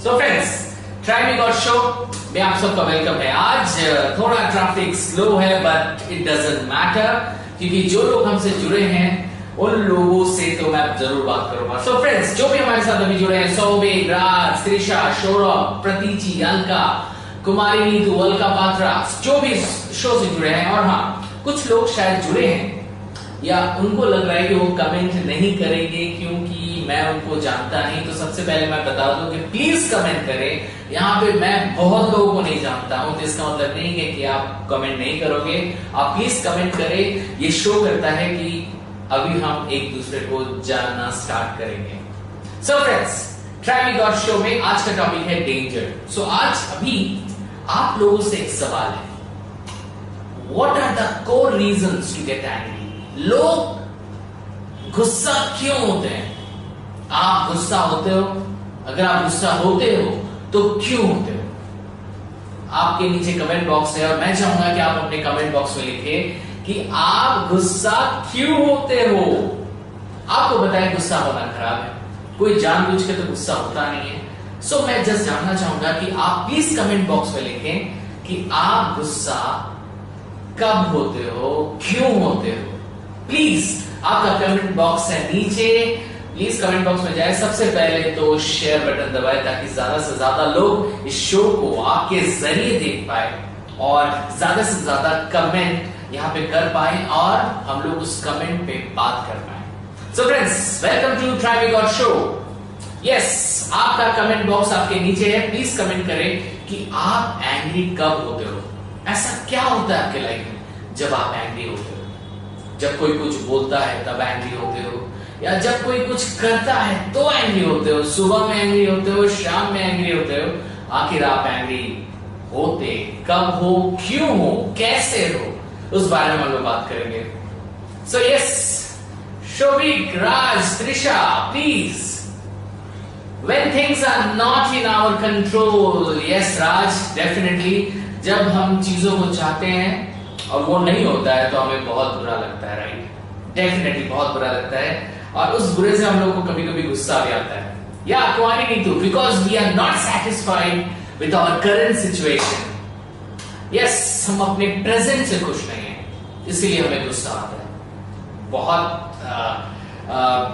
So friends, try me god show में आप सबका वेलकम है। आज थोड़ा ट्रैफिक स्लो है बट इट डजंट मैटर, क्योंकि जो लोग हमसे जुड़े हैं उन लोगों से तो मैं जरूर बात करूंगा। सो फ्रेंड्स, जो भी हमारे साथ अभी जुड़े हैं, सौभिक, राज, त्रिशा, सौरभ, प्रतीची, अलका, कुमारी, नीतू, अलका पात्रा, जो भी शो से जुड़े हैं, और हाँ कुछ लोग शायद जुड़े हैं या उनको लग रहा है कि वो कमेंट नहीं करेंगे क्योंकि मैं उनको जानता नहीं, तो सबसे पहले मैं बता दूं कि प्लीज कमेंट करें। यहाँ पे मैं बहुत लोगों को नहीं जानता हूं, तो इसका मतलब नहीं है कि आप कमेंट नहीं करोगे। आप प्लीज कमेंट करें, ये शो करता है कि अभी हम एक दूसरे को जानना स्टार्ट करेंगे। So friends, try me god show में आज का टॉपिक है डेंजर। सो आज अभी आप लोगों से एक सवाल है, what are the core reasons to get angry? लोग गुस्सा क्यों होते हैं? आप गुस्सा होते हो? अगर आप गुस्सा होते हो तो क्यों होते हो? आपके नीचे कमेंट बॉक्स है और मैं चाहूंगा कि आप अपने कमेंट बॉक्स में लिखें कि आप गुस्सा क्यों होते हो। आपको बताएं गुस्सा होना खराब है, कोई जानबूझ के तो गुस्सा होता नहीं है। सो मैं जस्ट जानना चाहूंगा कि आप प्लीज कमेंट बॉक्स में लिखें कि आप गुस्सा कब होते हो, क्यों होते हो। प्लीज आपका कमेंट बॉक्स है नीचे, प्लीज कमेंट बॉक्स में जाए। सबसे पहले तो शेयर बटन दबाएं ताकि ज्यादा से ज्यादा लोग इस शो को आपके जरिए देख पाए और ज्यादा से ज्यादा कमेंट यहाँ पे कर पाए और हम लोग उस कमेंट पे बात कर पाए। So friends, welcome to try me god show. Yes, आपका कमेंट बॉक्स आपके नीचे है, प्लीज कमेंट करें कि आप एंग्री कब होते हो। ऐसा क्या होता है आपके लाइफ में जब आप एंग्री होते हो? जब कोई कुछ बोलता है तब एंग्री होते हो, या जब कोई कुछ करता है तो एंग्री होते हो? सुबह में एंग्री होते हो, शाम में एंग्री होते हो? आखिर आप एंग्री होते कब हो, क्यों हो, कैसे हो, उस बारे में हम लोग बात करेंगे। So yes, Saubhik, Raj, Trisha, please, when things are not in our control, yes Raj, definitely, जब हम चीजों को चाहते हैं और वो नहीं होता है तो हमें बहुत बुरा लगता है, राइट? डेफिनेटली बहुत बुरा लगता है, और उस बुरे से हम लोग को कभी कभी गुस्सा भी आता है। या Kumari Neetu, because we are not satisfied with our current situation. Yes, हम अपने प्रेजेंट से खुश नहीं है, इसीलिए हमें गुस्सा आता है। बहुत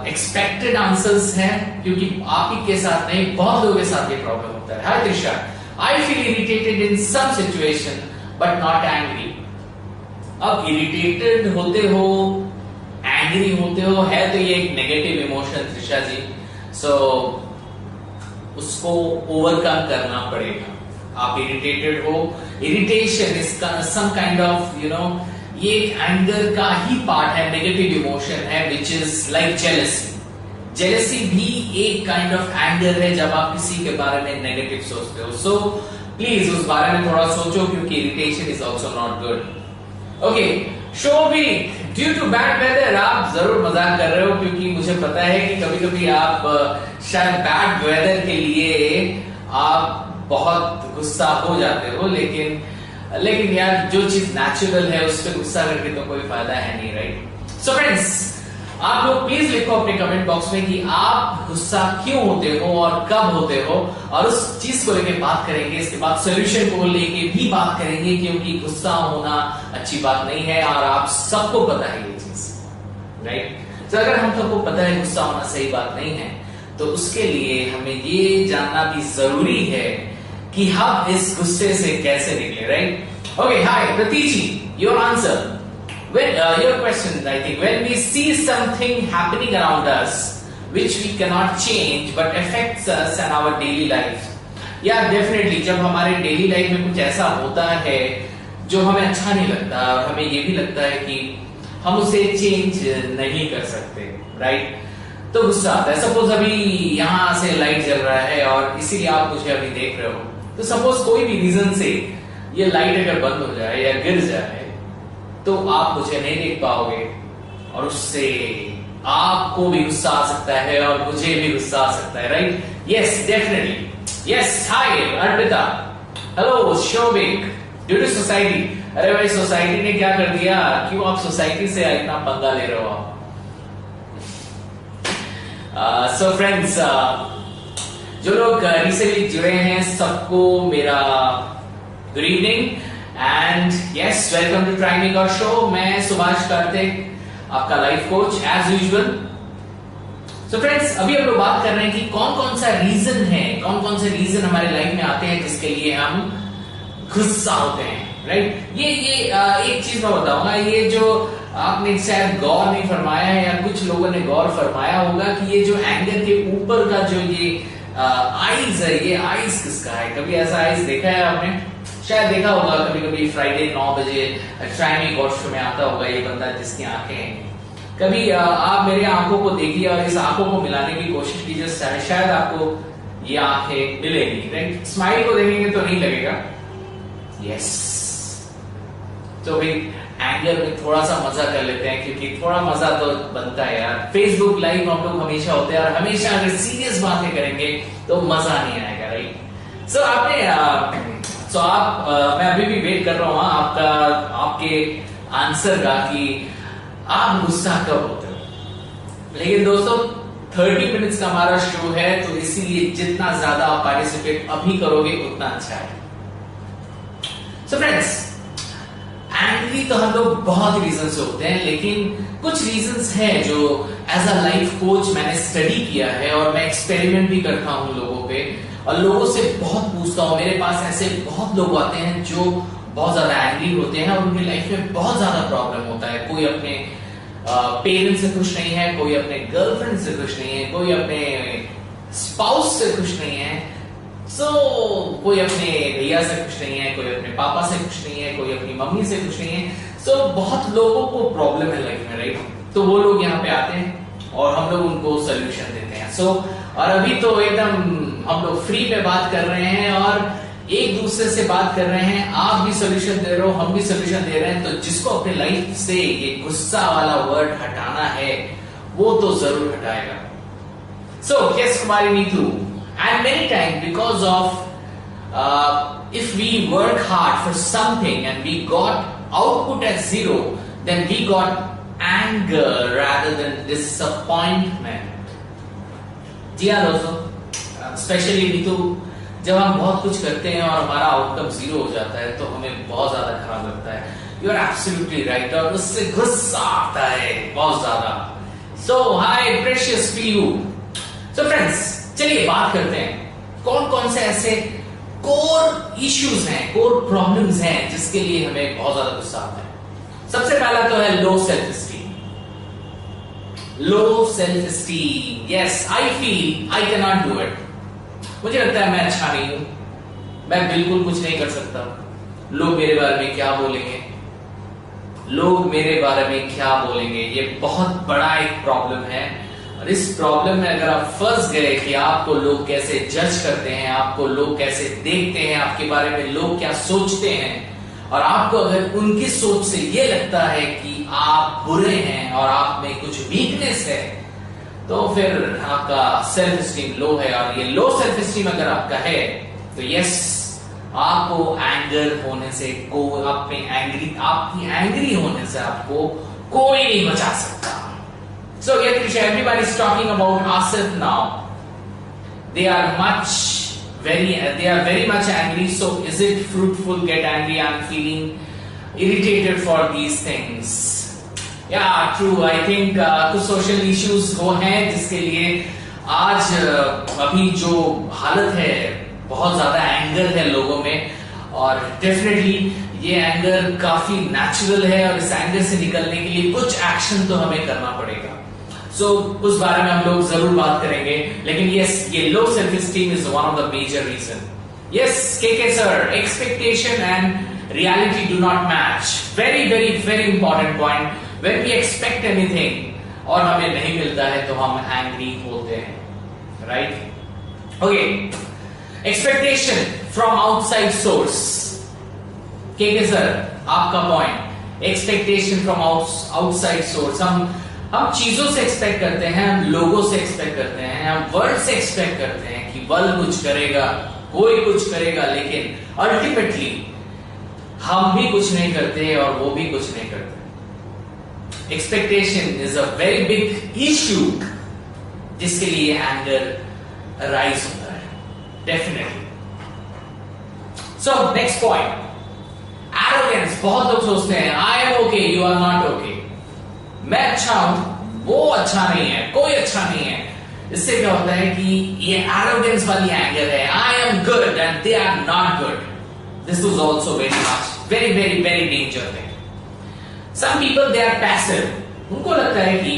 एक्सपेक्टेड आंसर्स हैं, क्योंकि आप ही के साथ नहीं बहुत लोगों के साथ ये प्रॉब्लम होता है। Hi Trisha, I feel irritated in some situation but not angry. अब इरिटेटेड होते हो, एंग्री होते हो, है तो ये एक negative emotion Trisha ji. So उसको ओवरकम करना पड़ेगा। आप इरिटेटेड हो, irritation is some kind of ये एंगर का ही पार्ट है, नेगेटिव इमोशन है, which is like jealousy. Jealousy भी एक काइंड ऑफ एंगर है जब आप किसी के बारे में नेगेटिव सोचते हो। सो प्लीज उस बारे में थोड़ा सोचो, क्योंकि irritation is also not good. Okay, Saubhik, due to bad weather, आप जरूर मजाक कर रहे हो, क्योंकि मुझे पता है कि कभी कभी आप शायद बैड वेदर के लिए आप बहुत गुस्सा हो जाते हो, लेकिन यार जो चीज नेचुरल है उस पर गुस्सा करके तो कोई फायदा है नहीं, राइट? सो फ्रेंड्स, आप लोग प्लीज लिखो अपने कमेंट बॉक्स में कि आप गुस्सा क्यों होते हो और कब होते हो, और उस चीज को लेके बात करेंगे। इसके बाद सोल्यूशन को लेके भी बात करेंगे, क्योंकि गुस्सा होना अच्छी बात नहीं है और आप सबको पता है ये चीज, राइट? तो अगर हम सबको पता है गुस्सा होना सही बात नहीं है, तो उसके लिए हमें ये जानना भी जरूरी है कि हम इस गुस्से से कैसे निकले, राइट? ओके, हाय प्रतीची, your answer. When your question, I think, when we see something happening around us which we cannot change but affects us and our daily life, yeah, definitely, जब हमारे डेली लाइफ में कुछ ऐसा होता है जो हमें अच्छा नहीं लगता और हमें ये भी लगता है कि हम उसे चेंज नहीं कर सकते, राइट? तो गुस्सा आता है। सपोज अभी यहाँ से लाइट जल रहा है और इसीलिए आप मुझे अभी देख रहे हो, तो सपोज कोई भी रीजन से ये लाइट अगर बंद हो जाए या गिर जाए तो आप मुझे नहीं देख पाओगे, और उससे आपको भी गुस्सा आ सकता है और मुझे भी गुस्सा आ सकता है, right? Yes, definitely. Yes, hi Arpita, hello Saubhik, due to society. अरे भाई, सोसाइटी ने क्या कर दिया? क्यों आप सोसाइटी से इतना पंगा ले रहे हो? सो फ्रेंड्स, जो लोग रिसेंटली जुड़े हैं सबको मेरा good evening and yes welcome to try me god show. मैं सुभाष कार्तिक आपका life coach as usual. So friends, अभी हम लोग बात कर रहे हैं कि कौन कौन सा रीजन है, कौन कौन से रीजन हमारे लाइफ में आते हैं जिसके लिए हम गुस्सा होते हैं, राइट। ये एक चीज मैं बताऊंगा, ये जो आपने शायद गौर नहीं फरमाया है या कुछ लोगों ने गौर फरमाया होगा कि ये जो एंगर के ऊपर का जो ये आईज है, ये आईज किसका है? कभी ऐसा आईज देखा है आपने? शायद देखा होगा कभी कभी फ्राइडे 9 बजे ट्राई मी गॉड शो में आता होगा ये बंदा जिसकी आंखें हैं। कभी आप मेरी आंखों को देखिए और इस आंखों को मिलाने की कोशिश कीजिए, शायद आपको ये आंखें मिलेगी, राइट। स्माइल को देखेंगे तो नहीं लगेगा, यस। तो भाई एंगर में थोड़ा सा मजा कर लेते हैं क्योंकि थोड़ा मजा तो बनता है यार। फेसबुक लाइव हम लोग हमेशा होते हैं और हमेशा अगर सीरियस बातें करेंगे तो मजा नहीं आएगा, राइट। मैं अभी भी वेट कर रहा हूं आपके आंसर का कि आप गुस्सा कब होते हो। लेकिन दोस्तों 30 मिनट्स का हमारा शो है तो इसीलिए जितना ज्यादा आप पार्टिसिपेट अभी करोगे उतना अच्छा है। सो फ्रेंड्स, एंग्री तो हम लोग बहुत रीजन से होते हैं, लेकिन कुछ रीजंस हैं जो एज अ लाइफ कोच मैंने स्टडी किया है और मैं एक्सपेरिमेंट भी करता हूं लोगों पे और लोगों से बहुत पूछता हूं। मेरे पास ऐसे बहुत लोग आते हैं जो बहुत ज्यादा एंग्री होते हैं और उनकी लाइफ में बहुत ज्यादा प्रॉब्लम होता है। कोई अपने पेरेंट्स से खुश नहीं है, कोई अपने गर्लफ्रेंड से खुश नहीं है, कोई अपने स्पाउस से खुश नहीं है, कोई अपने भैया से खुश नहीं है, कोई अपने पापा से खुश नहीं है, कोई अपनी मम्मी से खुश नहीं है। बहुत लोगों को प्रॉब्लम है लाइफ में, राइट। तो वो लोग यहाँ पे आते हैं और हम लोग उनको सोल्यूशन देते हैं। और अभी तो एकदम हम लोग फ्री पे बात कर रहे हैं और एक दूसरे से बात कर रहे हैं। आप भी सोल्यूशन दे रहे हो, हम भी सोल्यूशन दे रहे हैं। तो जिसको अपने लाइफ से ये गुस्सा वाला वर्ड हटाना है वो तो जरूर हटाएगा। Yes Kumari Neetu, and many times because of if we work hard for something and we got output as 0, then we got anger rather than disappointment. जी हाँ दोस्तों, स्पेशली नीतू, जब हम बहुत कुछ करते हैं और हमारा आउटकम 0 हो जाता है तो हमें बहुत ज्यादा खराब लगता है। यू आर एब्सोल्युटली राइट और उससे गुस्सा आता है बहुत ज्यादा। हाय प्रेशियस पीयू। फ्रेंड्स, चलिए बात करते हैं कौन कौन से ऐसे कोर इश्यूज हैं, कोर प्रॉब्लम्स हैं जिसके लिए हमें बहुत ज्यादा गुस्सा आता है। सबसे पहला तो है लो self steam. Low self steam, yes, I feel I can not do it. मुझे लगता है मैं अच्छा नहीं हूं, मैं बिल्कुल कुछ नहीं कर सकता। लोग मेरे बारे में क्या बोलेंगे, लोग मेरे बारे में क्या बोलेंगे, ये बहुत बड़ा एक प्रॉब्लम है। और इस प्रॉब्लम में अगर आप फंस गए कि आपको लोग कैसे जज करते हैं, आपको लोग कैसे देखते हैं, आपके बारे में लोग क्या सोचते हैं, और आपको अगर उनकी सोच से ये लगता है कि आप बुरे हैं और आप में कुछ वीकनेस है, तो फिर आपका सेल्फ स्टीम लो है। और ये लो सेल्फ स्टीम अगर आपका है तो यस, आपको एंगर होने से आपकी एंग्री होने से आपको कोई नहीं बचा सकता। So yeah, Trisha, everybody is talking about Asif now. They are very much angry. So is it fruitful? Get angry. I'm feeling irritated for these things. Yeah, true. I think कुछ social issues वो हैं जिसके लिए आज अभी जो हालत है, बहुत ज्यादा एंगर है लोगों में और डेफिनेटली ये एंगर काफी नेचुरल है और इस एंगर से निकलने के लिए कुछ एक्शन तो हमें करना पड़ेगा। उस बारे में हम लोग जरूर बात करेंगे। लेकिन यस, ये low self esteem is one of the major reason. Yes K sir, expectation and reality do not match. Very very very important point. When we expect anything और हमें नहीं मिलता है तो हम एंग्री होते हैं, right. Okay, expectation from outside source. के सर, आपका point, expectation from outside source. हम चीजों से एक्सपेक्ट करते हैं, हम लोगों से एक्सपेक्ट करते हैं, हम वर्ल्ड से एक्सपेक्ट करते हैं कि वर्ल्ड कुछ करेगा, कोई कुछ करेगा, लेकिन अल्टीमेटली हम भी कुछ नहीं करते और वो भी कुछ नहीं करते। Expectation is a very big issue जिसके लिए एंगर राइज होता है। Definitely. So next point, arrogance. बहुत लोग सोचते हैं I am okay, you are not okay, मैं अच्छा हूं, वो अच्छा नहीं है, कोई अच्छा नहीं है। इससे क्या होता है कि ये एरोगेंस वाली एंगल है, I am good and they are not good. This is also very much very very very danger thing. Some people they are passive, उनको लगता है कि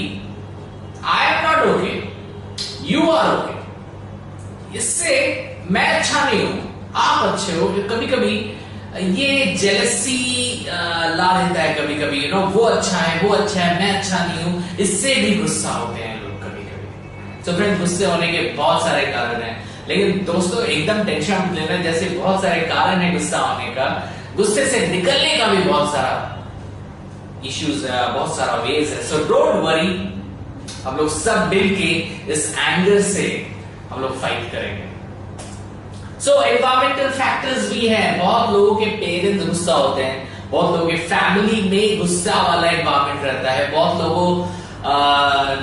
I am not okay, you are okay, इससे मैं अच्छा नहीं हूं, आप अच्छे हो। कभी कभी ये जेलसी ला देता है, कभी कभी वो अच्छा है, वो अच्छा है, मैं अच्छा नहीं हूं, इससे भी गुस्सा होते हैं लोग कभी कभी। तो फ्रेंड्स, गुस्से होने के बहुत सारे कारण हैं, लेकिन दोस्तों एकदम टेंशन मत लेना, जैसे बहुत सारे कारण है गुस्सा होने का, गुस्से से निकलने का भी बहुत सारा इश्यूज है, बहुत सारा वेज है। सो डोंट वरी, हम लोग सब मिल के इस एंगर से हम लोग फाइट करेंगे। सो एनवायरमेंटल फैक्टर्स भी हैं, बहुत लोगों के पेरेंट्स गुस्सा होते हैं, बहुत लोगों के फैमिली में गुस्सा वाला एनवायरमेंट रहता है, बहुत लोगों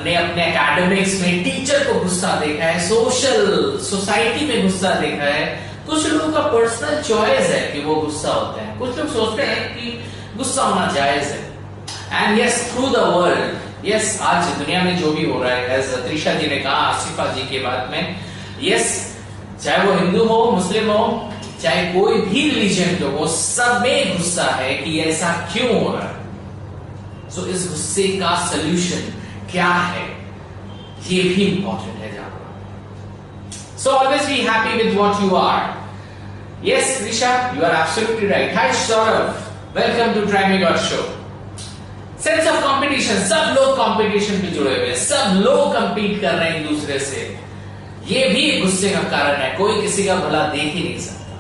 ने अपने एकेडमिक्स में टीचर को गुस्सा देखा है, सोसाइटी में गुस्सा देखा है। कुछ लोगों का पर्सनल चॉइस है कि वो गुस्सा होते हैं, कुछ लोग सोचते हैं कि गुस्सा होना जायज है। And yes, through the world, yes, आज दुनिया में जो भी हो रहा है, एज त्रिशा जी ने कहा आसिफा जी के बाद में, यस, चाहे वो हिंदू हो, मुस्लिम हो, चाहे कोई भी रिलीजन हो, वो सब में गुस्सा है कि ऐसा क्यों हो रहा है। सो इस गुस्से का सॉल्यूशन क्या है, ये भी इंपॉर्टेंट है जानना। So always be happy with what you are. Yes Trisha, you are absolutely right. Hi Saurabh, welcome to try me god show. Sense of competition, सब लोग कंपटीशन पे जुड़े हुए हैं, सब लोग कंपीट कर रहे हैं एक दूसरे से, ये भी गुस्से का कारण है। कोई किसी का भला देख ही नहीं सकता,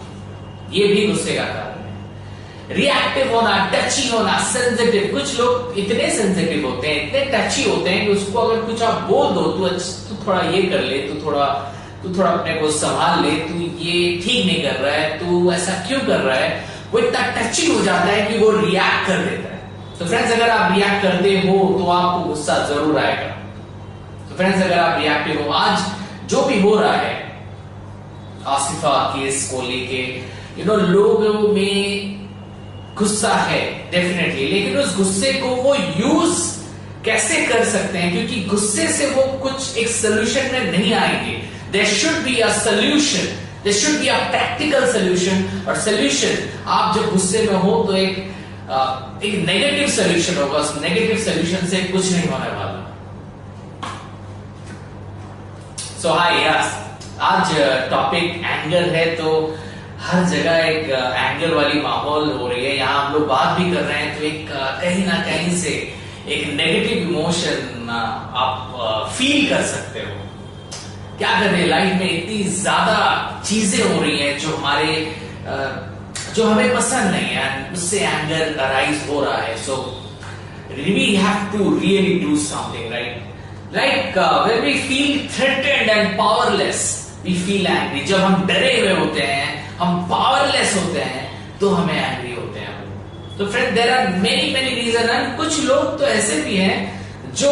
ये भी गुस्से का कारण है। रिएक्टिव होना, टची होना, सेंसिटिव, कुछ लोग इतने सेंसिटिव होते हैं, इतने टची होते हैं कि उसको अगर कुछ आप बोल दो, तू थोड़ा ये कर ले, तू थोड़ा अपने को संभाल ले, तू ये ठीक नहीं कर रहा है, तू ऐसा क्यों कर रहा है, वो इतना टची हो जाता है कि वो रिएक्ट कर देता है। तो फ्रेंड्स, अगर आप रिएक्ट करते हो तो आपको गुस्सा जरूर आएगा। तो फ्रेंड्स, अगर आप रिएक्टिव हो, आज जो भी हो रहा है आसिफा केस को लेके, लोगों में गुस्सा है डेफिनेटली, लेकिन उस गुस्से को वो यूज कैसे कर सकते हैं, क्योंकि गुस्से से वो कुछ एक सोल्यूशन में नहीं आएंगे। There should be a solution, there should be a practical solution. और सोल्यूशन, आप जब गुस्से में हो तो एक नेगेटिव सोल्यूशन होगा, उस नेगेटिव सोल्यूशन से कुछ नहीं होने वाला। सो हाय, यस, आज टॉपिक एंगर है, तो हर जगह एक एंगर वाली माहौल हो रही है। यहाँ हम लोग बात भी कर रहे हैं तो एक कहीं ना कहीं से एक नेगेटिव इमोशन आप फील कर सकते हो। क्या करें, लाइफ में इतनी ज्यादा चीजें हो रही हैं जो हमें पसंद नहीं है, उससे एंगर अराइज हो रहा है। So we have to really do something, right? Like when we feel threatened and powerless, we feel angry. जब हम डरे हुए होते हैं, हम powerless होते हैं, तो हमें angry होते हैं। तो friend, there are many reasons, and कुछ लोग तो ऐसे भी हैं जो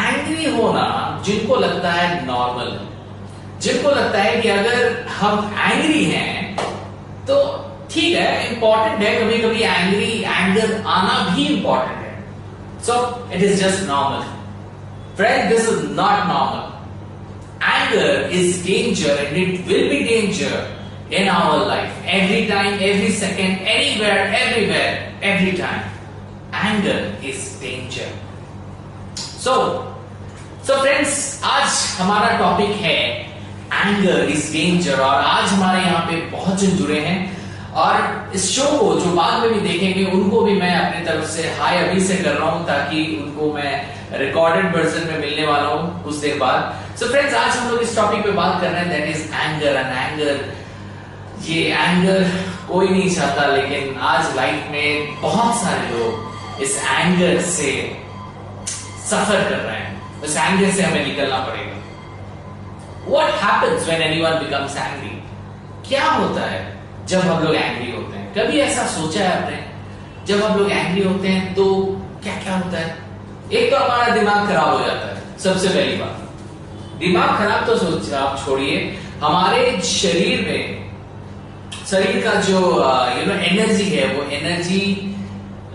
angry होना जिनको लगता है normal, जिनको लगता है कि अगर हम angry हैं तो ठीक है, important है, कभी कभी anger आना भी important है। So it is just normal. Friend, this is not normal. Anger is danger, and it will be danger in our life. Every time, every second, anywhere, everywhere, every time. Anger is danger. So friends, आज हमारा topic है anger is danger, और आज हमारे यहाँ पे बहुत जन जुड़े हैं, और इस शो को जो बाद में भी देखेंगे उनको भी मैं अपनी तरफ से हाय अभी से कर रहा हूं, ताकि उनको मैं रिकॉर्डेड वर्जन में मिलने वाला हूं कुछ देर बाद। सो फ्रेंड्स, आज हम लोग इस टॉपिक पे बात कर रहे हैं, that is anger. And anger, ये एंगर कोई नहीं चाहता, लेकिन आज लाइफ में बहुत सारे लोग इस एंगर से सफर कर रहे हैं। इस एंगर से हमें निकलना पड़ेगा। What happens when anyone becomes angry? क्या होता है जब हम लोग एंग्री होते हैं? कभी ऐसा सोचा है आपने? जब हम लोग एंग्री होते हैं तो क्या क्या होता है? एक तो हमारा दिमाग खराब हो जाता है। सबसे पहली बात, दिमाग खराब तो आप छोड़िए, हमारे शरीर का जो एनर्जी है, वो एनर्जी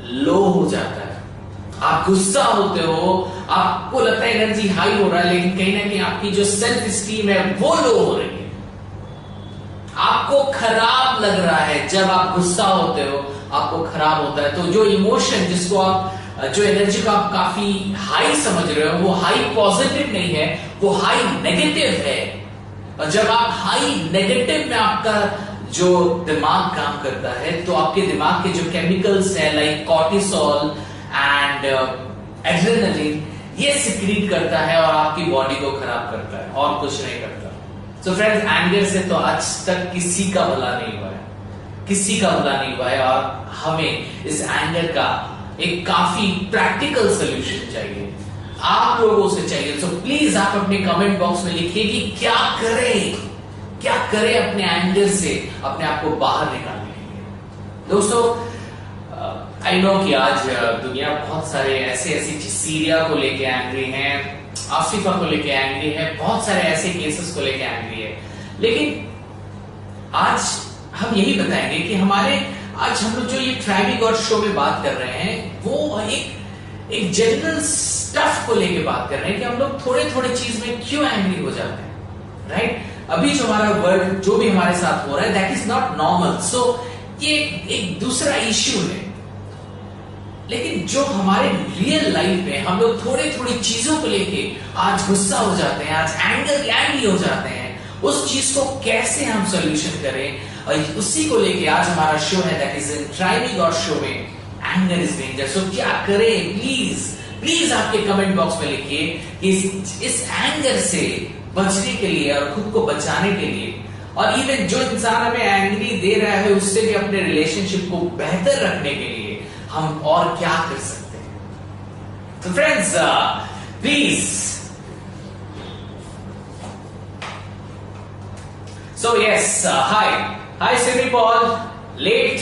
लो हो जाता है। आप गुस्सा होते हो, आपको लगता है एनर्जी हाई हो रहा है, लेकिन कहीं ना कहीं आपकी जो सेल्फ स्टीम है वो लो हो रही है। आपको खराब लग रहा है जब आप गुस्सा होते हो, आपको खराब होता है। तो जो इमोशन जिसको आप, जो एनर्जी को आप काफी हाई समझ रहे हो, वो हाई पॉजिटिव नहीं है, वो हाई नेगेटिव है। और जब आप हाई नेगेटिव में आपका जो दिमाग काम करता है, तो आपके दिमाग के जो केमिकल्स हैं लाइक कॉर्टिसोल एंड एड्रेनलिन, ये सिक्रीट करता है और आपकी बॉडी को खराब करता है, और कुछ नहीं करता। सो फ्रेंड्स, एंगर से तो आज तक किसी का भला नहीं हुआ है, किसी का भला नहीं हुआ है। और हमें इस एंगर का एक काफी प्रैक्टिकल सोल्यूशन चाहिए, आप लोगों से चाहिए। सो प्लीज आप अपने कमेंट बॉक्स में लिखिए कि क्या करें अपने एंगर से अपने आप को बाहर निकालने के लिए। दोस्तों, आई नो कि आज दुनिया बहुत सारे ऐसी सीरिया को लेके एंग्री है, आसिफा को लेके एंग्री है, बहुत सारे ऐसे केसेस को लेके एंग्री है। लेकिन आज हम यही बताएंगे कि आज हम लोग जो ये ट्राइबी गॉड शो में बात कर रहे हैं, वो एक जनरल स्टफ को लेके बात कर रहे हैं कि हम लोग थोड़े चीज में क्यों एंग्री हो जाते हैं, राइट? अभी जो हमारा वर्ल्ड, जो भी हमारे साथ हो रहा है, दैट इज नॉट नॉर्मल। सो ये एक दूसरा इश्यू है। लेकिन जो हमारे रियल लाइफ में हम लोग थोड़ी चीजों को लेके आज गुस्सा हो जाते हैं, आज एंग्री हो जाते हैं, उस चीज को कैसे हम सोल्यूशन करें, और उसी को लेके आज हमारा शो है, दैट इज इन ट्राइबी गॉड शो में एंगर इज डेंजर। सो क्या करें, प्लीज आपके कमेंट बॉक्स में लिखिए कि इस एंगर से बचने के लिए और खुद को बचाने के लिए, और इवन जो इंसान हमें एंग्री दे रहा है उससे भी अपने रिलेशनशिप को बेहतर रखने के लिए हम और क्या कर सकते हैं। तो friends, please, so yes, hi Simi Paul, late,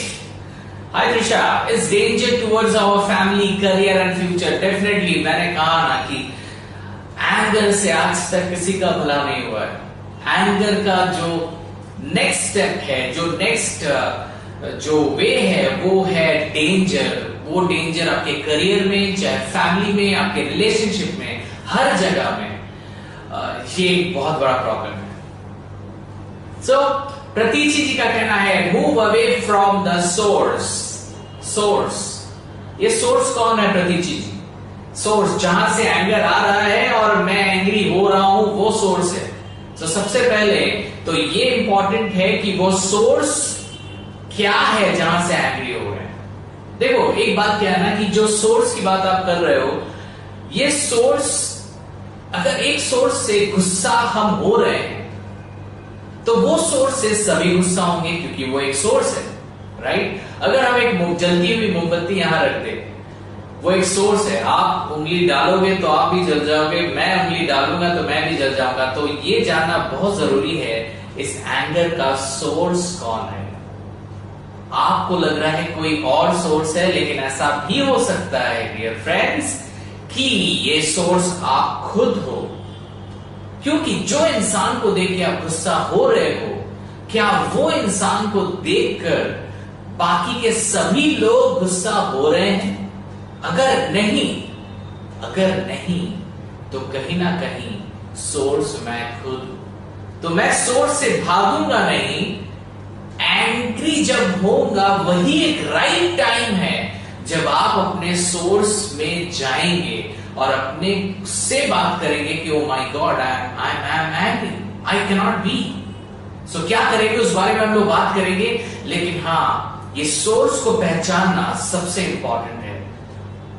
hi Trisha, is danger towards our family, career and future. Definitely, मैंने कहा ना कि एंगर से आज तक किसी का भला नहीं हुआ है। एंगर का जो नेक्स्ट स्टेप है, जो वे है, वो है डेंजर। वो डेंजर आपके करियर में, चाहे फैमिली में, आपके रिलेशनशिप में, हर जगह में ये एक बहुत बड़ा प्रॉब्लम है। सो प्रतीची जी का कहना है, move away from the source. ये सोर्स कौन है प्रतीची जी? सोर्स जहां से एंगर आ रहा है और मैं एंग्री हो रहा हूं, वो सोर्स है। तो सबसे पहले तो ये इंपॉर्टेंट है कि वो सोर्स क्या है जहां से एंग्री हो रहे हैं। देखो, एक बात क्या है ना कि जो सोर्स की बात आप कर रहे हो, ये सोर्स, अगर एक सोर्स से गुस्सा हम हो रहे हैं, तो वो सोर्स से सभी गुस्सा होंगे, क्योंकि वो एक सोर्स है, राइट? अगर हम एक जलती हुई मोमबत्ती यहां रख दें, वो एक सोर्स है, आप उंगली डालोगे तो आप भी जल जाओगे, मैं उंगली डालूंगा तो मैं भी जल जाऊंगा। तो ये जानना बहुत जरूरी है, इस एंगर का सोर्स कौन है। आपको लग रहा है कोई और सोर्स है, लेकिन ऐसा भी हो सकता है डियर फ्रेंड्स कि ये सोर्स आप खुद हो। क्योंकि जो इंसान को देख के आप गुस्सा हो रहे हो, क्या वो इंसान को देखकर बाकी के सभी लोग गुस्सा हो रहे हैं? अगर नहीं तो कहीं ना कहीं सोर्स मैं खुद हूं। तो मैं सोर्स से भागूंगा नहीं, एंग्री जब होऊंगा वही एक राइट टाइम है जब आप अपने सोर्स में जाएंगे और अपने से बात करेंगे कि oh my god, I am angry, I can not be. So क्या करेंगे उस बारे में हम लोग बात करेंगे, लेकिन हाँ, ये सोर्स को पहचानना सबसे इंपॉर्टेंट है।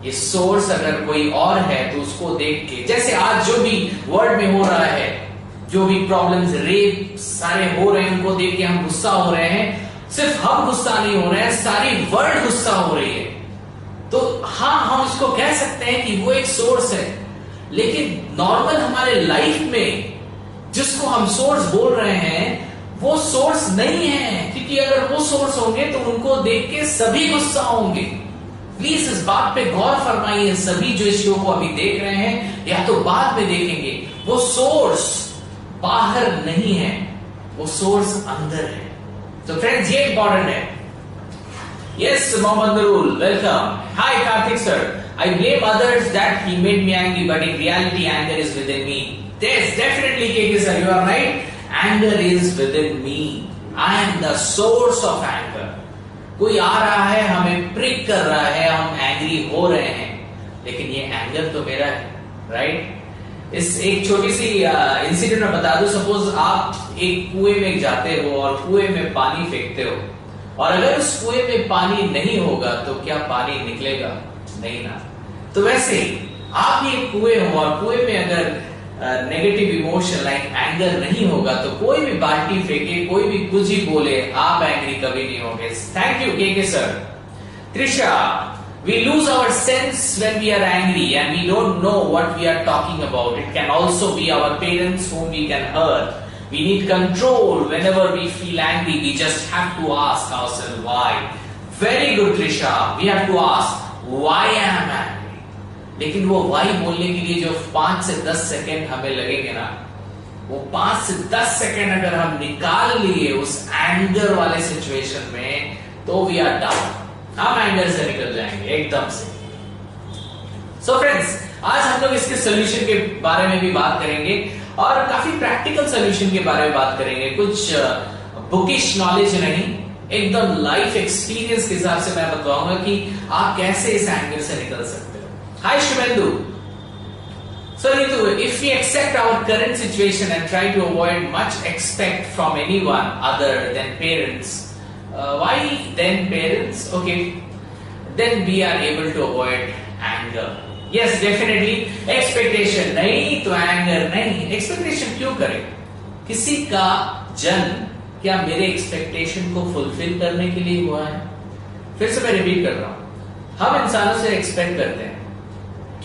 ये सोर्स अगर कोई और है तो उसको देख के, जैसे आज जो भी वर्ल्ड में हो रहा है, जो भी प्रॉब्लम्स, रेप सारे हो रहे हैं, उनको देख के हम गुस्सा हो रहे हैं। सिर्फ हम गुस्सा नहीं हो रहे हैं, सारी वर्ल्ड गुस्सा हो रही है। तो हाँ, हम इसको कह सकते हैं कि वो एक सोर्स है, लेकिन नॉर्मल हमारे लाइफ में जिसको हम सोर्स बोल रहे हैं वो सोर्स नहीं है, क्योंकि अगर वो सोर्स होंगे तो उनको देख के सभी गुस्सा होंगे। प्लीज इस बात पे गौर फरमाइए, सभी जो इस शो को अभी देख रहे हैं या तो बाद में देखेंगे, वो सोर्स बाहर नहीं है, वो सोर्स अंदर है। तो फ्रेंड्स ये इंपॉर्टेंट है। Yes Mohammad Nurul, welcome. Hi Karthik sir, I blame others that he made me angry, but in reality anger is within me. Yes, definitely KK sir, you are right. Anger is within me. I am the source of anger. कोई आ रहा है, हमें prick कर रहा है, हम angry हो रहे हैं, लेकिन ये एंगर तो मेरा है, राइट? इस एक छोटी सी इंसिडेंट में बता दूं। सपोज आप एक कुएं में जाते हो और कुएं में पानी फेंकते हो, और अगर उस कुएं में पानी नहीं होगा तो क्या पानी निकलेगा? नहीं ना। तो वैसे ही आप ये कुएं हो, और कुएं में अगर नेगेटिव इमोशन लाइक एंगर नहीं होगा तो कोई भी बाल्टी फेंके, कोई भी कुछ ही बोले, आप एंग्री कभी नहीं होंगे। Thank you KK sir. Trisha, we lose our sense when we are angry and we don't know what we are talking about. It can also be our parents whom we can hurt. We need control whenever we feel angry. We just have to ask ourselves why. Very good Trisha. We have to ask why I am angry. लेकिन वो Y बोलने के लिए जो 5 से 10 second हमें लगेंगे ना, वो 5 से 10 सेकेंड अगर हम निकाल लिए उस एंगर वाले सिचुएशन में, तो वी आर डाउन, हम एंगर से निकल जाएंगे एकदम से। सो फ्रेंड्स, आज हम लोग इसके सोल्यूशन के बारे में भी बात करेंगे और काफी प्रैक्टिकल सोल्यूशन के बारे में बात करेंगे। कुछ बुकिश नॉलेज नहीं, एकदम लाइफ एक्सपीरियंस के हिसाब से मैं बताऊंगा कि आप कैसे इस एंगर से निकल सकते हो। Hi Shivendu. So Ritu, if we accept our current situation and try to avoid much expect from anyone other than parents, why then parents? Okay, then we are able to avoid anger. Yes, definitely. Expectation नहीं तो anger नहीं। Expectation क्यों करें? किसी का जन्म क्या मेरे एक्सपेक्टेशन को फुलफिल करने के लिए हुआ है? फिर से मैं रिपीट कर रहा हूं, हम इंसानों से एक्सपेक्ट करते हैं।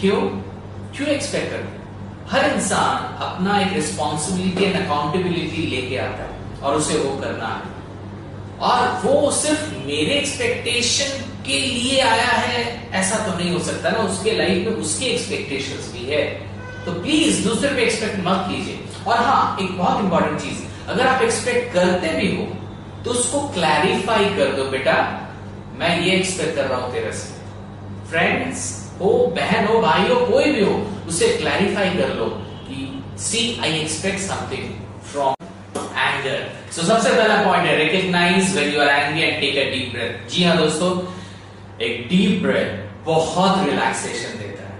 क्यों एक्सपेक्ट करते हैं? हर इंसान अपना एक रिस्पॉन्सिबिलिटी एंड अकाउंटेबिलिटी लेके आता है और उसे वो करना है, और वो सिर्फ मेरे एक्सपेक्टेशन के लिए आया है ऐसा तो नहीं हो सकता ना। उसके लाइफ में उसके एक्सपेक्टेशंस भी है, तो प्लीज दूसरे पे एक्सपेक्ट मत कीजिए। और हाँ, एक बहुत इंपॉर्टेंट चीज, अगर आप एक्सपेक्ट करते भी हो तो उसको क्लैरिफाई कर दो, बेटा मैं ये एक्सपेक्ट कर रहा हूं तेरे से। फ्रेंड्स हो, बहन हो, भाई हो, कोई भी हो, उसे क्लैरिफाई कर लो कि see I expect something from anger. So सबसे पहला पॉइंट है recognise when you are angry and take a deep breath. जी हाँ दोस्तों, एक डीप ब्रेथ बहुत रिलैक्सेशन देता है,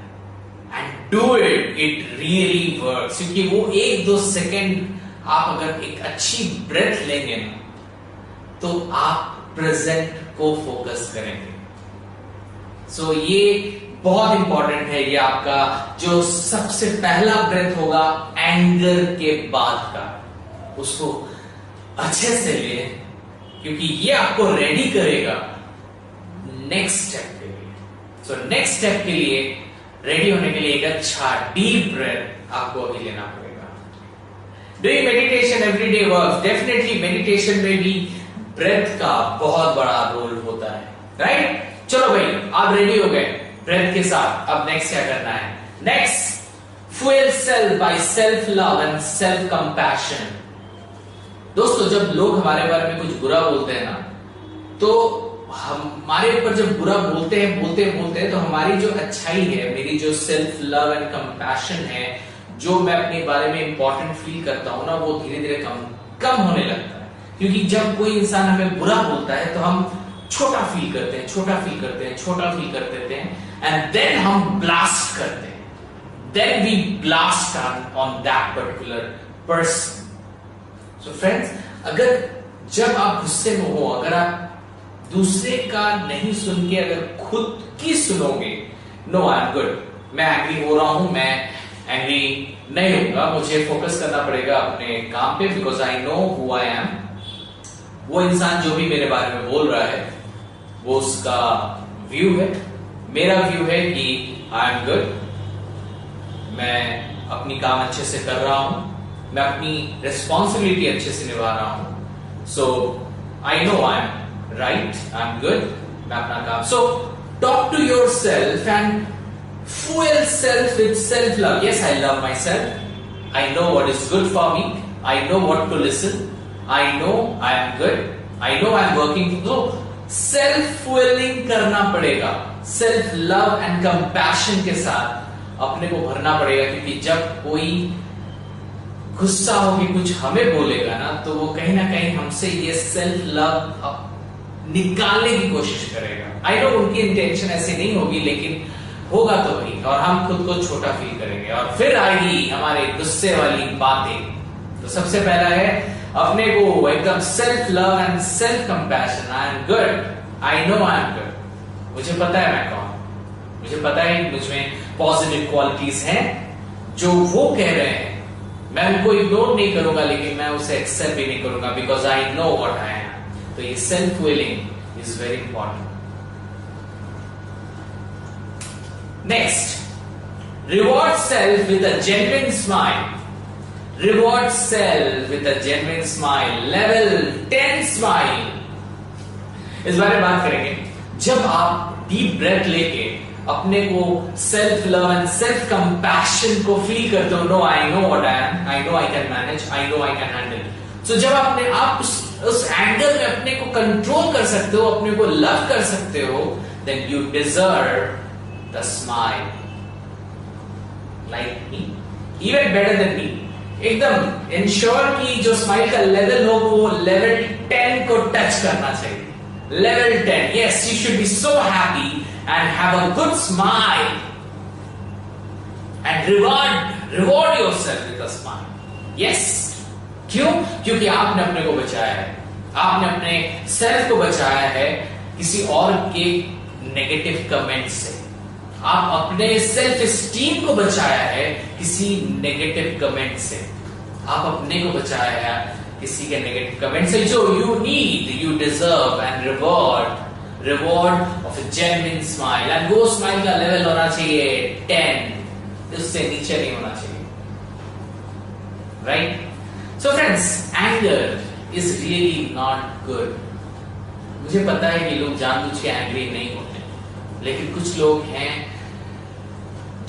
and do it, it really works. क्योंकि वो 1-2 सेकेंड आप अगर एक अच्छी ब्रेथ लेंगे ना, तो आप प्रेजेंट को फोकस करेंगे। सो ये बहुत इंपॉर्टेंट है। ये आपका जो सबसे पहला ब्रेथ होगा एंगर के बाद का, उसको अच्छे से ले, क्योंकि ये आपको रेडी करेगा नेक्स्ट स्टेप के लिए। सो नेक्स्ट स्टेप के लिए रेडी होने के लिए एक अच्छा डीप ब्रेथ आपको अभी लेना पड़ेगा। Doing meditation every day works. Definitely meditation में भी ब्रेथ का बहुत बड़ा रोल होता है, राइट? चलो भाई, आप रेडी हो गए ब्रेथ के साथ। अब नेक्स्ट क्या करना है? Next, fuel self by self love and self compassion। दोस्तों, जब लोग हमारे बारे में कुछ बुरा बोलते हैं ना, तो हमारे ऊपर जब बुरा बोलते हैं तो हमारी जो अच्छाई है, मेरी जो सेल्फ लव एंड कंपैशन है, जो मैं अपने बारे में इंपॉर्टेंट फील करता हूं ना, वो धीरे धीरे कम होने लगता है। क्योंकि जब कोई इंसान हमें बुरा बोलता है तो हम छोटा फील करते हैं, एंड देन हम ब्लास्ट करते हैं, then we blast on that particular person. So friends, अगर जब आप गुस्से में हो, अगर आप दूसरे का नहीं सुन के अगर खुद की सुनोगे, नो आई एम गुड, मैं एंग्री हो रहा हूं, मैं एंग्री नहीं होगा, मुझे फोकस करना पड़ेगा अपने काम पे, because I know who I am. वो इंसान जो भी मेरे बारे में बोल रहा है वो उसका व्यू है, मेरा व्यू है कि आई एम गुड, मैं अपनी काम अच्छे से कर रहा हूं, मैं अपनी रिस्पॉन्सिबिलिटी अच्छे से निभा रहा हूं। So I know I am right, I am good, मैं अपना काम। So talk to yourself and fuel self with self love. Yes, I love myself, I know what is good for me, I know what to listen, I know I am good, I know I am working. तो self willing करना पड़ेगा, self love and compassion के साथ अपने को भरना पड़ेगा, क्योंकि जब कोई गुस्सा होगी कुछ हमें बोलेगा ना, तो वो कहीं ना कहीं हमसे ये सेल्फ लव निकालने की कोशिश करेगा। आई नो उनकी इंटेंशन ऐसी नहीं होगी, लेकिन होगा तो वही, और हम खुद को छोटा फील करेंगे, और फिर आएगी हमारे गुस्से वाली बातें। तो सबसे पहला है अपने को एकदम self love and self compassion. I am good, I know I am good, मुझे पता है मैं कौन, मुझे पता है मुझमें पॉजिटिव क्वालिटीज हैं, जो वो कह रहे हैं मैं उनको इग्नोर नहीं करूंगा, लेकिन मैं उसे एक्सेप्ट भी नहीं करूंगा, because I know what I M. तो ये self willing is very important. Next, reward self with a genuine smile. Reward self with a genuine smile. Level 10 smile. इस बारे में बात करेंगे। जब आप डीप ब्रेथ लेके अपने को self love and self compassion को फील करते हो, no I know what I am, I know I can manage, I know I can handle. So जब आप उस एंगर में अपने को कंट्रोल कर सकते हो, अपने को लव कर सकते हो, then you deserve the smile like me, even better than me। एकदम इंश्योर कि जो स्माइल का लेवल हो वो लेवल 10 को टच करना चाहिए। Level 10, yes, you should be so happy and have a good smile and reward yourself with a smile। yes, क्यों? क्योंकि आपने अपने को बचाया है, आपने अपने सेल्फ को बचाया है किसी और के नेगेटिव कमेंट से, आप अपने सेल्फ स्टीम को बचाया है किसी नेगेटिव कमेंट से, आप अपने को बचाया है किसी के नेगेटिव कमेंट से। जो you need, you deserve and reward of a genuine smile. And वो स्माइल का लेवल होना चाहिए 10, उससे नीचे नहीं होना चाहिए, right? So friends, anger is really not good. मुझे पता है कि लोग जानबूझ के एंग्री नहीं होते, लेकिन कुछ लोग हैं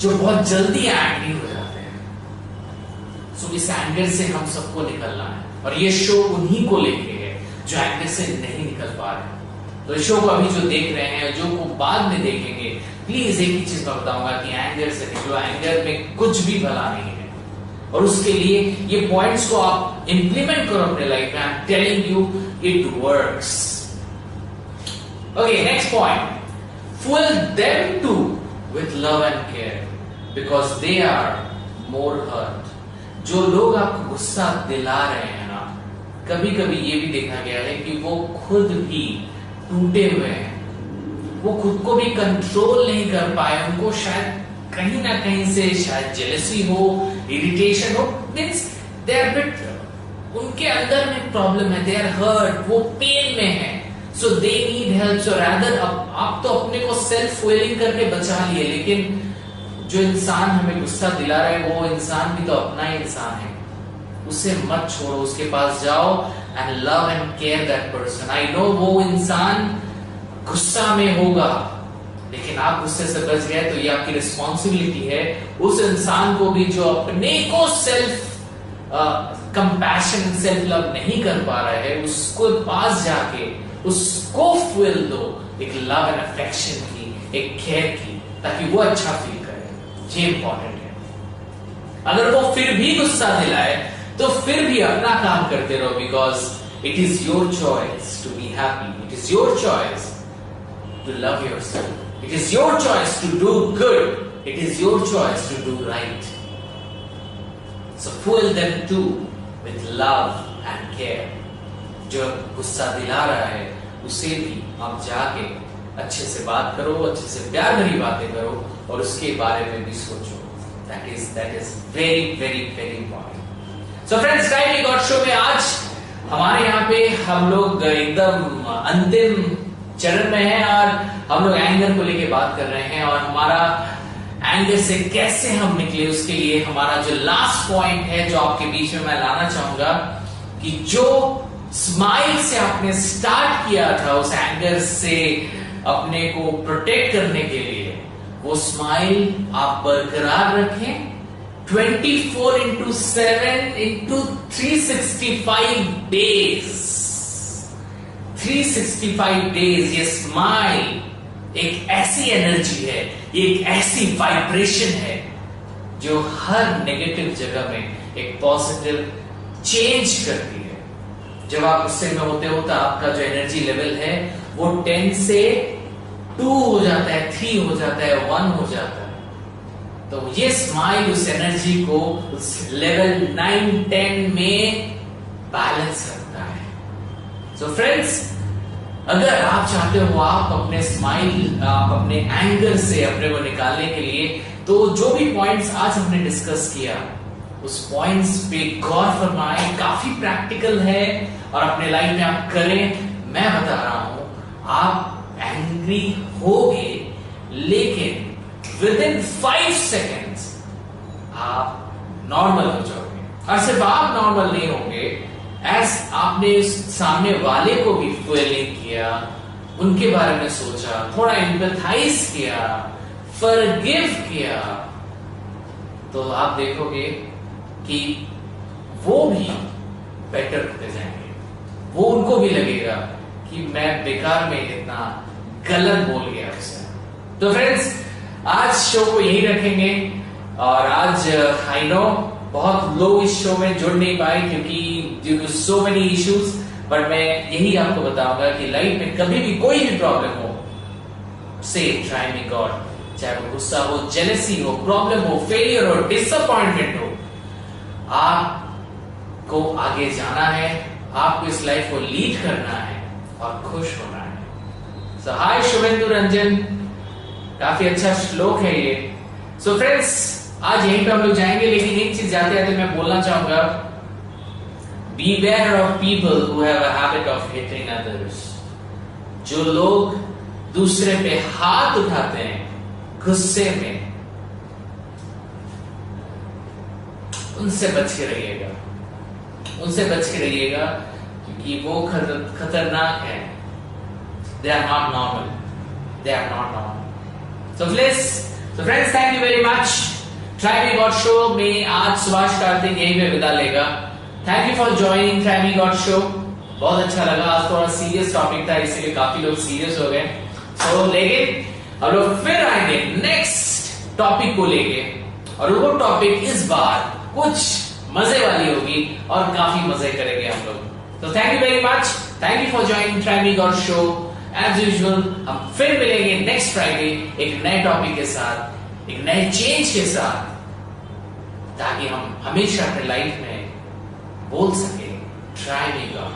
जो बहुत जल्दी एंग्री हो जाते हैं। सो इस एंगर से हम सबको निकलना है, और ये शो उन्हीं को लेके है जो एंगर से नहीं निकल पा रहे। तो इस शो को अभी जो देख रहे हैं, जो को बाद में देखेंगे, प्लीज एक ही चीज मैं बताऊंगा कि एंगर से निकलो, एंगर में कुछ भी भला नहीं है, और उसके लिए ये पॉइंट्स को आप इंप्लीमेंट करो अपने लाइफ में। I am telling you it works. Okay, next point, fuel them too with love and care because they are more hurt। जो लोग आपको गुस्सा दिला रहे हैं ना, कभी कभी ये भी देखा गया है कि वो खुद भी टूटे हुए हैं, वो खुद को भी कंट्रोल नहीं कर पाए, उनको शायद कहीं ना कहीं से शायद जेलसी हो, इरिटेशन हो, मींस दे आर बिट, उनके अंदर में प्रॉब्लम है, दे आर हर्ट, वो पेन में है, so they need help. So rather आप तो अपने को सेल्फ विलिंग करके बचा लिए, लेकिन जो इंसान हमें गुस्सा दिला रहा है वो इंसान भी तो अपना ही इंसान है, उसे मत छोड़ो, उसके पास जाओ and love and care that person. I know वो इंसान गुस्सा में होगा, लेकिन आप गुस्से से बच गए तो ये आपकी रिस्पॉन्सिबिलिटी है उस इंसान को भी जो अपने को सेल्फ कंपैशन, सेल्फ लव नहीं कर पा रहा है, उसको पास जाके उसको फुल दो एक लव एंड अफेक्शन की, एक केयर की, ताकि वो अच्छा फील करे। ये इंपॉर्टेंट है। अगर वो फिर भी गुस्सा दिलाए तो फिर भी अपना काम करते रहो, because it is your choice to be happy, it is your choice to love yourself, it is your choice to do good, it is your choice to do right. So full them to with love and care. जो गुस्सा दिला रहा है उसे भी आप जाके अच्छे से बात करो, अच्छे से प्यार भरी बातें करो, और उसके बारे में भी सोचो। That is very very very important. So friends, time we got show में आज हमारे यहाँ पे हम लोग एकदम अंतिम चरण में हैं, और हम लोग एंगर को लेके बात कर रहे हैं, और हमारा एंगर से कैसे हम निकले उसके लिए हमारा जो लास्ट पॉइंट है जो आपके बीच में मैं लाना चाहूंगा, कि जो स्माइल से आपने स्टार्ट किया था उस एंगर से अपने को प्रोटेक्ट करने के लिए, वो स्माइल आप बरकरार रखें, 24/7 into 365 days, 365 डेज ये स्माइल एक ऐसी एनर्जी है, ये एक ऐसी वाइब्रेशन है जो हर नेगेटिव जगह में एक पॉजिटिव चेंज करती है। जब आप गुस्से में होते हो तो आपका जो एनर्जी लेवल है वो 10 से 2 हो जाता है, 3 हो जाता है, 1 हो जाता है। तो ये स्माइल उस एनर्जी को उस लेवल 9-10 में बैलेंस रखता है। सो फ्रेंड्स, अगर आप चाहते हो आप अपने स्माइल, आप अपने एंगर से अपने को निकालने के लिए, तो जो भी पॉइंट्स आज हमने डिस्कस किया उस पॉइंट्स पे गौर फरमाएं, काफी प्रैक्टिकल है और अपने लाइफ में आप करें। मैं बता रहा हूं, आप एंग्री होगे लेकिन विद इन 5 सेकेंड्स आप नॉर्मल हो जाओगे। और सिर्फ आप नॉर्मल नहीं होंगे, एज आपने सामने वाले को भी फीलिंग किया, उनके बारे में सोचा, थोड़ा एम्पैथाइज किया, फॉरगिव किया, तो आप देखोगे कि वो भी बेटर होते जाएंगे। वो उनको भी लगेगा कि मैं बेकार में इतना गलत बोल गया उसे। तो फ्रेंड्स, आज शो को यही रखेंगे। और आज आई नो बहुत लोग इस शो में जुड़ नहीं पाए क्योंकि due to so many issues, but मैं यही आपको बताऊंगा कि लाइफ में कभी भी कोई भी प्रॉब्लम हो, से ट्राई मी गॉड, चाहे वो गुस्सा हो, जेलसी हो, प्रॉब्लम हो, फेलियर हो, डिसअपॉइंटमेंट हो, आपको आगे जाना है, आपको इस लाइफ को लीड करना है और खुश होना है। सो हाय शुभेंदु रंजन, काफी अच्छा श्लोक है ये। सो फ्रेंड्स, आज यहीं पे हम लोग जाएंगे, लेकिन एक चीज जाते जाते मैं बोलना चाहूंगा, beware of people who have a habit of hitting others। जो लोग दूसरे पे हाथ उठाते हैं गुस्से में, उनसे बच के रहिएगा, उनसे बच के रहिएगा क्योंकि वो खतरनाक है। They are not normal, they are not normal। So friends, thank you very much। Try Me God Show में आज सुभाष कार्तिक यहीं पे विदा लेगा। Thank you for joining Try Me God Show। बहुत अच्छा लगा, आज थोड़ा सीरियस टॉपिक था इसीलिए काफी लोग सीरियस हो गए। सो लेकिन अब लोग फिर आएंगे नेक्स्ट टॉपिक को लेके, और वो टॉपिक इस बार कुछ मजे वाली होगी और काफी मजे करेंगे हम लोग। तो thank you very much, thank you for joining Try Me God Show। As usual हम फिर मिलेंगे नेक्स्ट फ्राइडे एक नए टॉपिक के साथ, एक नए चेंज के साथ, ताकि हम हमेशा अपने लाइफ में बोल सके ट्राई मी गॉड।